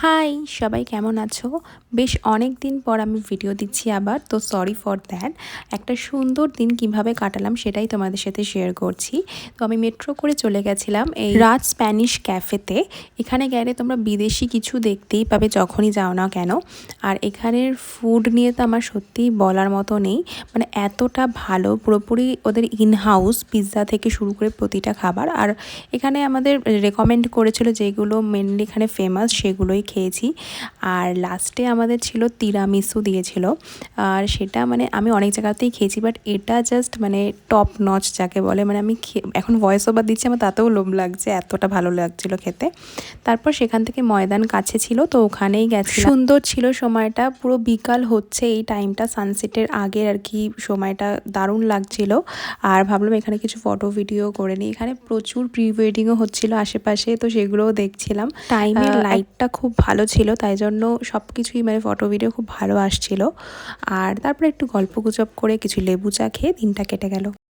High, সবাই কেমন আছো? বেশ অনেক দিন পর আমি ভিডিও দিচ্ছি আবার, তো সরি ফর দ্যাট। একটা সুন্দর দিন কিভাবে কাটালাম সেটাই তোমাদের সাথে শেয়ার করছি। তো আমি মেট্রো করে চলে গেছিলাম এই রাজ স্প্যানিশ ক্যাফেতে। এখানে গেলে তোমরা বিদেশি কিছু দেখতেই পাবে যখনই যাও না কেন। আর এখানের ফুড নিয়ে তো আমার সত্যিই বলার মতো নেই, মানে এতটা ভালো, পুরোপুরি ওদের ইন হাউস পিৎজা থেকে শুরু করে প্রতিটা খাবার। আর এখানে আমাদের রেকমেন্ড করেছিল যেগুলো মেনলি এখানে ফেমাস সেগুলোই খেয়েছি। আর লাস্টে আমাদের ছিল তিরামিসু দিয়েছিল, আর সেটা মানে আমি অনেক জায়গাতেই খেয়েছি, বাট এটা জাস্ট মানে টপ নচ যাকে বলে। মানে আমি এখন ভয়েস ওভার দিচ্ছি, আমার তাতেও লোভ লাগছে, এতটা ভালো লাগছিল খেতে। তারপর সেখান থেকে ময়দান কাছে ছিল, তো ওখানেই গেছি। সুন্দর ছিল সময়টা, পুরো বিকাল হচ্ছে এই টাইমটা, সানসেটের আগের আর কি সময়টা, দারুণ লাগছিল। আর ভাবলাম এখানে কিছু ফটো ভিডিও করে নিই। এখানে প্রচুর প্রি ওয়েডিংও হচ্ছিল আশেপাশে, তো সেগুলোও দেখছিলাম। টাইমের লাইটটা খুব ভালো ছিল, তাই জন্য সব কিছুই মানে ফটো ভিডিও খুব ভালো আসছিল। আর তারপরে একটু গল্প গুজব করে কিছু লেবু চা খেয়ে দিনটা কেটে গেল।